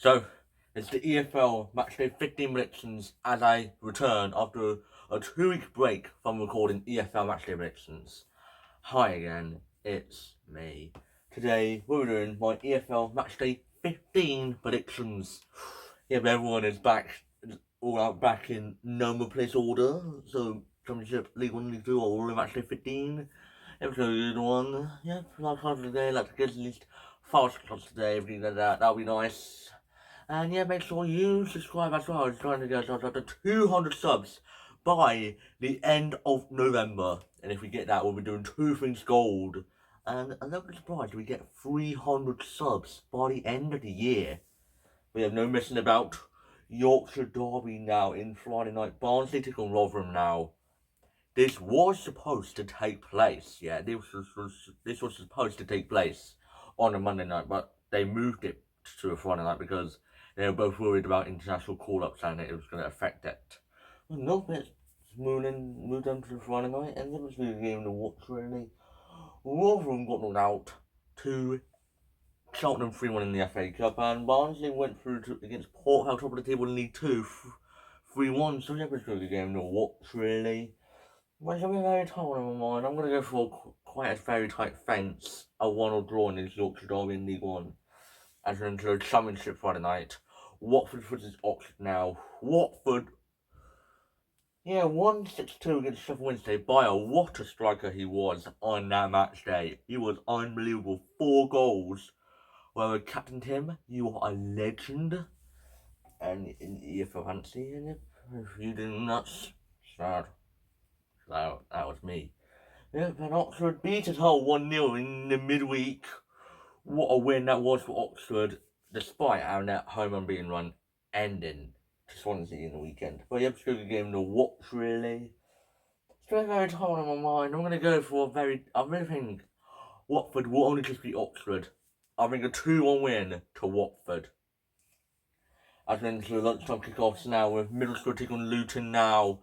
So, it's the EFL matchday 15 predictions as I return after a 2-week break from recording EFL matchday predictions. Hi again, it's me. Today we're doing my EFL matchday 15 predictions. Yeah, but everyone is back, all out back in number place order. So, Championship, League 1, League 2, all in matchday 15. It was a good one. Yeah, last time today, like to get at least 5 shots today, everything like that, that'll be nice. And yeah, make sure you subscribe as well. I was trying to get us up to 200 subs by the end of November. And if we get that, we'll be doing 2 things gold. And I'm not surprised we get 300 subs by the end of the year. We have no messing about. Yorkshire Derby now in Friday night. Barnsley take on Rotherham now. This was supposed to take place. Yeah, this was supposed to take place on a Monday night, but they moved it to a Friday night because they were both worried about international call-ups and it was going to affect it. Well, no, it's moved on to the Friday night, and it was the game to watch really. Rotherham got knocked out to Cheltenham 3-1 in the FA Cup, and Barnsley went through against Port, held top of the table in League 2 3-1, so that was a good game to watch really. Well, it's going to be very tight on my mind. I'm going to go for quite a very tight fence. A 1-1 draw in this Yorkshire Derby in League 1. As we're into the Championship Friday night. Watford versus Oxford now. Watford, yeah, 1-6-2 against Sheffield Wednesday. What a striker he was on that match day. He was unbelievable. 4 goals. Well, captained him. You are a legend. And in EFL fantasy, and if you didn't, that's sad. So that was me. Yeah, and Oxford beat us Hull 1-0 in the midweek. What a win that was for Oxford, despite our net home unbeaten run ending to Swansea in the weekend. But yeah, it's a good game to watch, really. It's very tight on my mind. I'm going to go for I really think Watford will only just beat Oxford. I think a 2-1 win to Watford. As we enter the lunchtime kickoffs now with Middlesbrough taking on Luton now.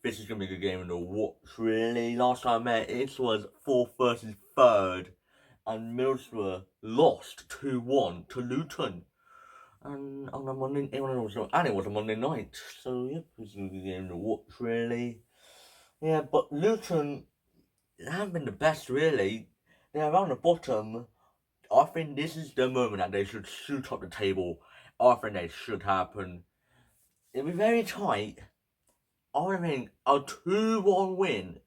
This is going to be a good game to watch, really. Last time I met, it was 4th versus 3rd. And Middlesbrough lost 2-1 to Luton. And on a Monday, it was a Monday night. So, yep, it was a good game to watch, really. Yeah, but Luton haven't been the best, really. They're around the bottom. I think this is the moment that they should shoot up the table. I think they should happen. It'll be very tight. I think a 2-1 win.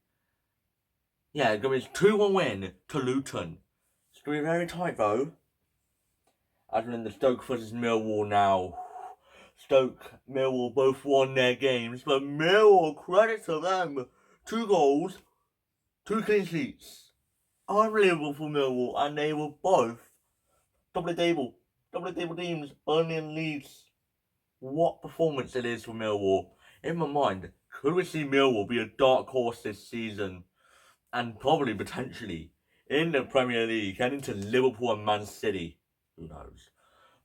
Yeah, it's going to be a 2-1 win to Luton. It's going to be very tight, though. As we're in the Stoke versus Millwall now. Stoke, Millwall both won their games, but Millwall, credit to them. 2 goals, 2 clean sheets. Unbelievable for Millwall, and they were both double table teams, Burnley and Leeds. What performance it is for Millwall. In my mind, could we see Millwall be a dark horse this season? And probably, potentially, in the Premier League, heading to Liverpool and Man City. Who knows?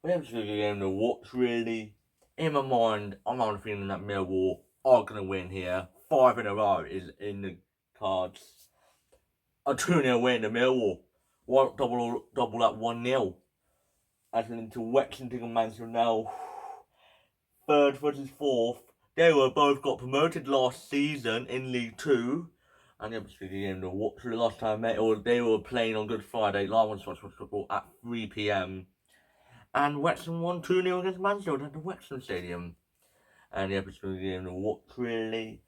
But yeah, it's a good game to watch, really. In my mind, I'm not feeling that Millwall are going to win here. 5 in a row is in the cards. A 2-0 win to Millwall. Double at 1-0. As we're into Wrexham taking Mansfield now. 3rd versus 4th. They were both got promoted last season in League 2. And it was a good game to watch. The last time they were playing on Good Friday. Live on Scottish Football at 3 p.m. And Wrexham won 2-0 against Mansfield at the Wrexham Stadium. And the episode game to watch, really.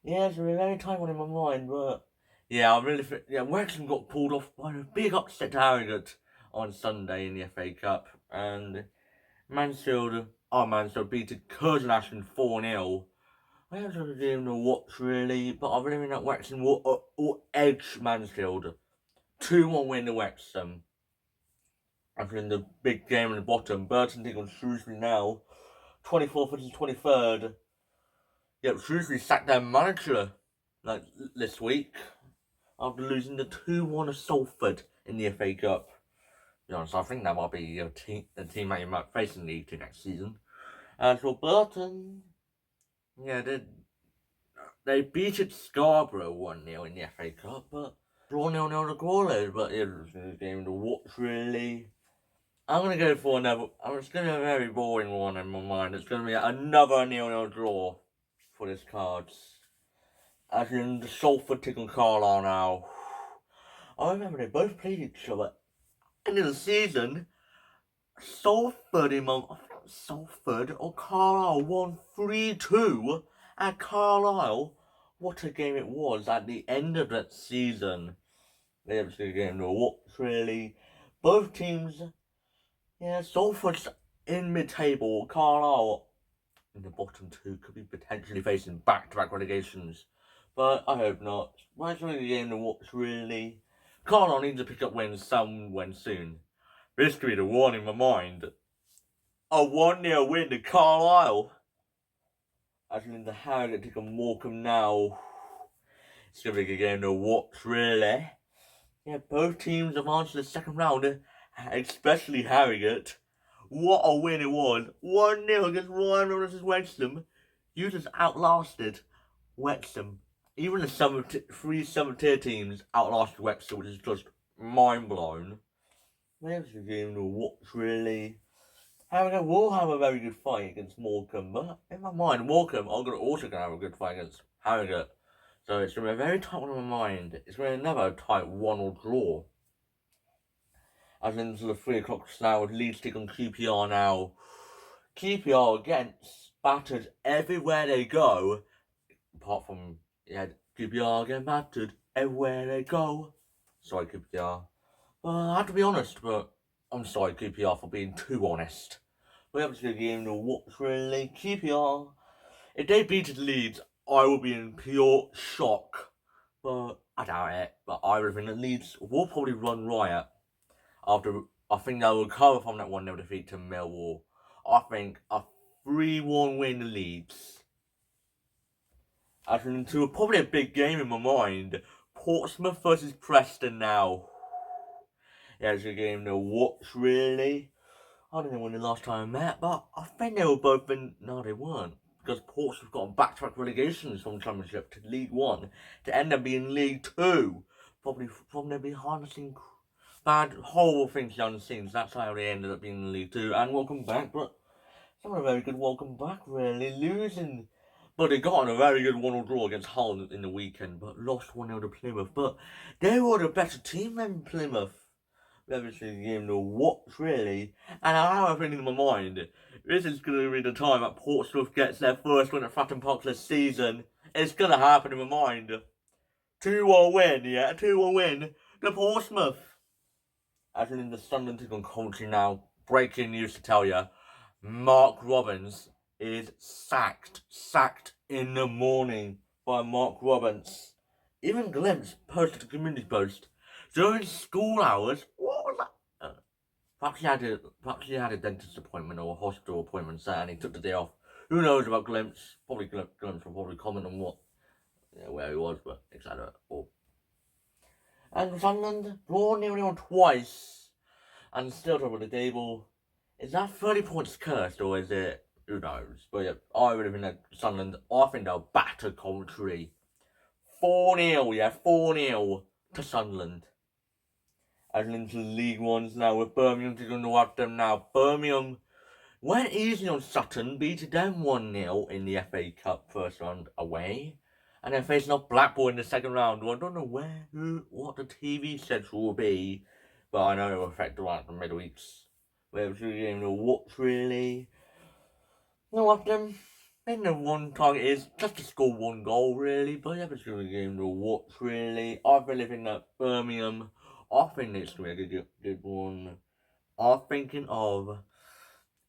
Yeah, it's a very tight one in my mind, but yeah, I really think Wrexham got pulled off by a big upset to Harrogate on Sunday in the FA Cup, and Mansfield beat Curzon Ashton 4-0. I have a game to watch, really, but I really think that Wrexham will edge Mansfield. 2-1 win to Wrexham. After in the big game in the bottom, Burton taking on Shrewsbury now. 24th versus 23rd. Yep, Shrewsbury sacked their manager this week after losing the 2-1 to Salford in the FA Cup. To be honest, I think that might be a team that you might face in League 2 next season. As for Burton, yeah, they beat Scarborough 1-0 in the FA Cup, but draw 0-0 to Crawley. But it was a game to watch, really. I'm going to go for another. It's going to be a very boring one in my mind. It's going to be another 0-0 draw for this cards. As in the Salford taking Carlisle now. I remember they both played each other. End of the season, Salford Salford or Carlisle won 3-2 at Carlisle. What a game it was at the end of that season. They absolutely game to watch, really. Both teams, yeah, Salford's in mid-table. Carlisle in the bottom two could be potentially facing back-to-back relegations. But I hope not. Well, it's really a game to watch, really. Carlisle needs to pick up wins soon. This could be the one in my mind. A 1-0 win to Carlisle. As in the Harrogate take on Wycombe now. It's going to be a game to watch, really. Yeah, both teams advanced to the second round, especially Harrogate. What a win it was. 1-0 against Ryan versus Wrexham. You just outlasted Wrexham. Even the three 7th-tier teams outlasted Wrexham, which is just mind-blown. There's a game to watch, really. Harrogate will have a very good fight against Wycombe, but in my mind, Wycombe are also going to have a good fight against Harrogate. So it's going to be a very tight one in my mind. It's going to be another tight 1-1 draw. As into the 3 o'clock now with Leeds taking QPR now. QPR again battered everywhere they go. Apart from, yeah, QPR getting battered everywhere they go. Sorry, QPR. I have to be honest, but I'm sorry, QPR, for being too honest. We have to get a game to watch, really. QPR, if they beat Leeds, I will be in pure shock. But I doubt it. But I reckon that Leeds will probably run riot. After, I think they'll recover from that 1-0 defeat to Millwall. I think a 3-1 win to Leeds. As into probably a big game in my mind. Portsmouth versus Preston now. Yeah, it's a game to watch, really. I don't know when the last time I met, but I think they were both in. No, they weren't. Because Portsmouth got back-to-back relegations from Championship to League 1 to end up being League 2. Probably from there behind the scenes. Bad, horrible things behind the scenes. That's how they ended up being in League 2. And welcome back, but it's not a very good welcome back, really. Losing. But they got on a very good 1-0 draw against Hull in the weekend, but lost 1-0 to Plymouth. But they were the better team than Plymouth. Obviously the game to watch, really. And I have a thing in my mind. This is going to be the time that Portsmouth gets their first win at Fratton Park this season. It's going to happen in my mind. 2-1 win, yeah, 2-1 win to Portsmouth. As in the Sunderland taking on Coventry now. Breaking news to tell you. Mark Robbins is sacked. Sacked in the morning by Mark Robbins. Even Glimpse posted a community post. During school hours, what was that? Perhaps he had a dentist appointment or a hospital appointment set and he took the day off. Who knows about Glimpse? Probably Glimpse will probably comment on where he was, but etc. And Sunderland draw nearly on twice and still top of the table. Is that 30 points cursed or is it? Who knows? But yeah, I would have been at Sunderland. I think they'll batter Coventry. 4-0, yeah, 4-0 to Sunderland. As into League Ones now with Birmingham taking on them now. Birmingham went easy on Sutton, beat them 1-0 in the FA Cup first round away. And then facing off Blackpool in the second round. Well, I don't know what the TV schedule will be, but I know it will affect the middle weeks. Where it was really a game to watch, really. No, after them, I think the one target is just to score 1 goal, really. But yeah, it's really a game to watch, really. I really think that Birmingham, I think it's going to be a good one. I'm thinking of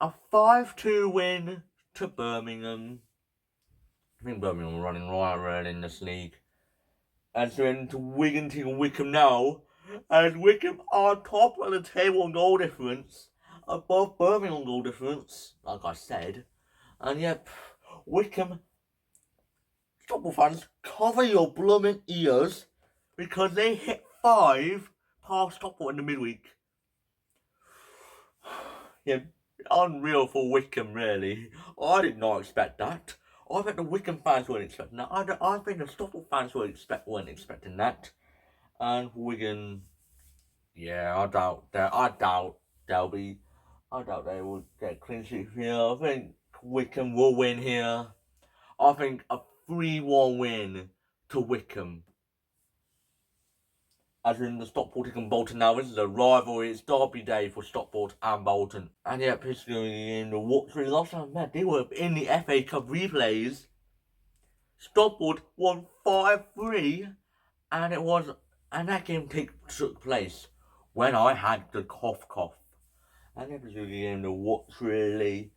a 5-2 win to Birmingham. I think Birmingham are running right around in this league. As we're into Wigan taking Wycombe now. As Wycombe are top of the table on goal difference. Above Birmingham goal difference, like I said. And yep, Wycombe, Stockport fans, cover your blooming ears. Because they hit 5 past Stockport in the midweek. Yeah, unreal for Wycombe, really. I did not expect that. I think the Wycombe fans weren't expecting that. I think the Stockport fans weren't expecting that. And Wigan, yeah, I doubt they'll be I doubt they will get clean sheet here. I think Wycombe will win here. I think a 3-1 win to Wycombe. As in the Stockport and Bolton now, this is a rivalry. It's derby day for Stockport and Bolton. And yeah, basically in the Watford last time I met, they were in the FA Cup replays. Stockport won 5-3, and that game took place when I had the cough. And it was really in the Watford really.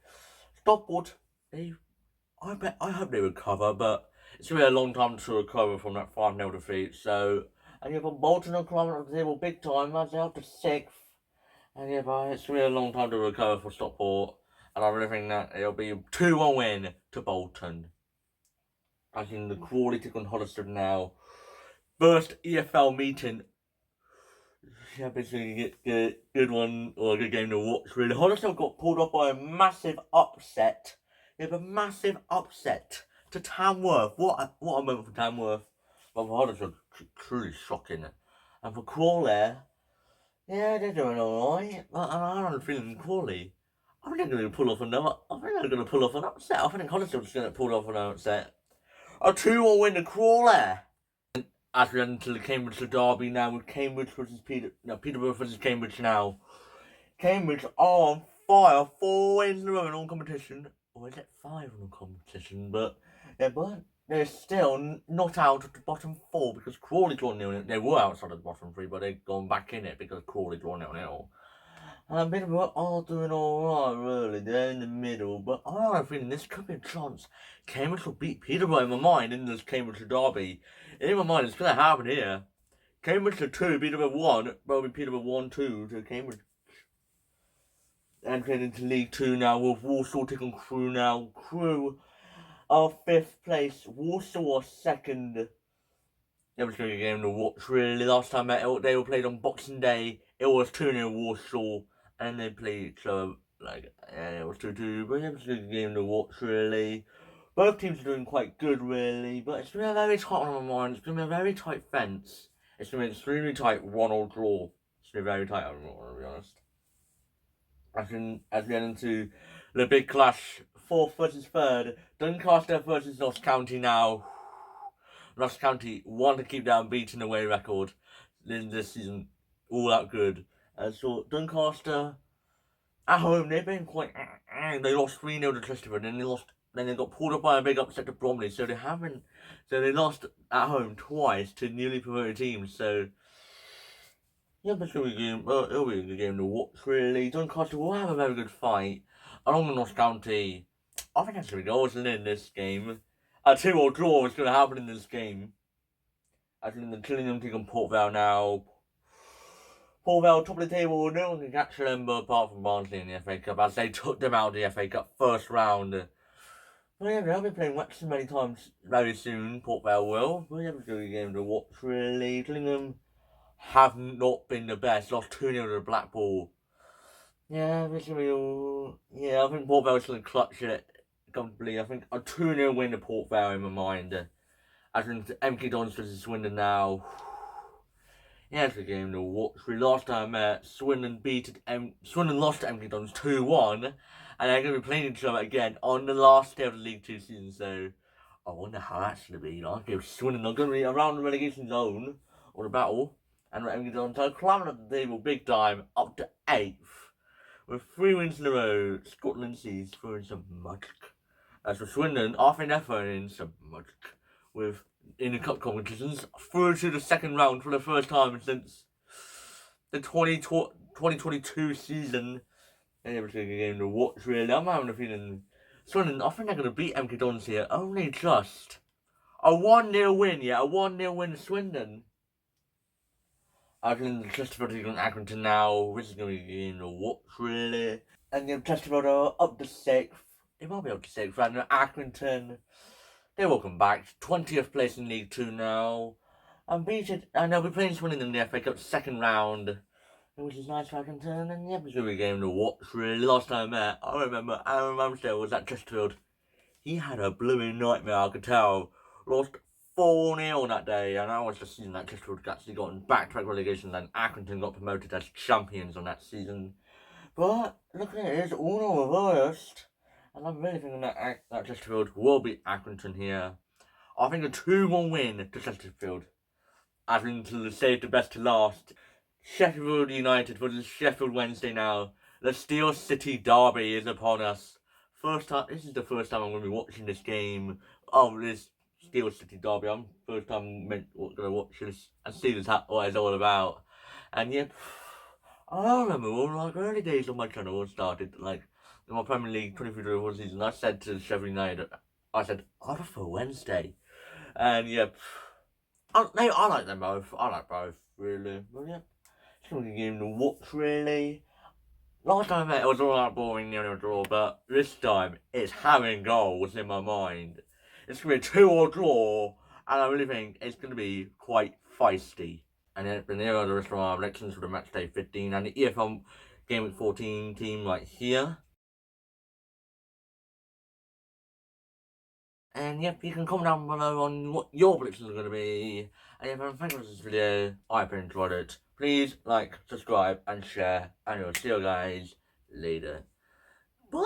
Stockport, I hope they recover, but it's going to be a long time to recover from that 5-0 defeat. So, and you've got Bolton and climbing up the table big time, as they're up to 6th. And yeah, but it's going to be a long time to recover for Stockport. And I really think that it'll be a 2-1 win to Bolton. As in the Crawley take on Huddersfield now. First EFL meeting. Yeah, basically good one, or a good game to watch really. Huddersfield got pulled off by a massive upset. They have a massive upset to Tamworth. What a moment for Tamworth. But for Huddersfield, truly shocking. And for Crawley, yeah, they're doing alright. But I don't feeling Crawley. I think they're going to pull off an upset. I think Huddersfield's going to pull off an upset. A 2-1 win to Crawley. As we head into the Cambridge derby now with Cambridge versus Peterborough versus Cambridge now. Cambridge are on fire, 4 wins in a row in all competition. Or is it 5 in all competition? But they're still not out of the bottom 4 because Crawley drawn 0-0. They were outside of the bottom 3, but they've gone back in it because Crawley drawn 0-0. And Peterborough are doing alright, really. They're in the middle, but I have a feeling this could be a chance. Cambridge will beat Peterborough in my mind in this Cambridge derby. In my mind, it's going to happen here. Cambridge to 2, Peterborough 1, probably Peterborough 1-2 to Cambridge. Entering into League 2 now with Walsall taking Crewe now. Crewe are 5th place, Walsall are 2nd. It was a good game to watch, really. Last time they were played on Boxing Day, it was 2-0 Walsall, and they played each other, it was 2-2, but it was a good game to watch, really. Both teams are doing quite good, really, but it's going to be a very tight one on my mind. It's going to be a very tight fence. It's going to be an extremely tight 1-1 draw. It's going to be very tight, I'm going to be honest. As we head into the big clash, 4th versus 3rd, Doncaster versus Notts County now. Notts County want to keep their unbeaten away record in this season, all out good. So Doncaster at home, they've been quite. They lost 3-0 to Chesterfield, and then they got pulled up by a big upset to Bromley. So they lost at home twice to newly promoted teams. So yeah, but it'll be a good game to watch, really. Doncaster will have a very good fight along with Notts County. I think that's going to be goals in this game. A 2-2 draw is going to happen in this game. As in the Gillingham taking Port Vale now. Port Vale top of the table, no one can catch them apart from Barnsley in the FA Cup as they took them out of the FA Cup first round. Well, yeah, they'll be playing Wrexham many times very soon, Port Vale will. But yeah, it's a good game to watch, really. Gillingham have not been the best, lost 2-0 to Blackpool. Yeah, I think Port Vale's going to clutch it comfortably. I think a 2-0 win to Port Vale in my mind. As in MK Dons versus Swindon now. Yeah, it's a game to watch. Last time I met, Swindon lost to MK Dons 2-1. And they're going to be playing each other again on the last day of the League 2 season. So, I wonder how that's going to be like. If Swindon are going to be around the relegation zone or the battle. And MK Dons are climbing up the table big time up to 8th. With 3 wins in a row, Scotland sees throwing some magic. As for Swindon, I think they're throwing in some magic in the cup competitions through to the second round for the first time since the 2022 season. And it was a good game to watch, really. I'm having a feeling Swindon, I think they're going to beat MK Dons here. Only just a 1-0 win, a 1-0 win to Swindon. Accrington, Chesterfield taking Accrington now. This is going to be a game to watch, really. And then Chesterfield are up to 6th. They might be up to 6th, and Accrington, they're welcome back. 20th place in League 2 now. And they'll be playing Swindon in the FA Cup second round. Which is nice for Accrington, and yeah, it's going to be a game to watch, really. Last time I met, I remember Aaron Ramsdale was at Chesterfield. He had a blooming nightmare, I could tell. Lost 4-0 that day, and I was the season that Chesterfield actually got back-to-back relegation, and Accrington got promoted as champions on that season. But look at it, it's all reversed. And I'm really thinking that Chesterfield will beat Accrington here. I think a 2-1 win to Chesterfield. I think to save the best to last. Sheffield United for the Sheffield Wednesday now. The Steel City derby is upon us. This is the first time I'm going to be watching this game of this Steel City derby. I'm first time going to watch this and see what it's all about. And yep, I remember all early days on my channel started in my Premier League 23-24 season. I said to Sheffield United, I prefer Wednesday, and yep. I like them both. I like both, really. But yeah, it's going to be a game to watch, really. Last time it was all that boring, draw, but this time it's having goals in my mind. It's going to be a 2-2 draw, and I really think it's going to be quite feisty. And then there are the rest of our elections for the matchday 15 and the EFL game week 14 team right here. And yep, you can comment down below on what your predictions are going to be. And if you thank you for this video, I hope you enjoyed it. Please like, subscribe, and share. And I'll see you guys later. Bye!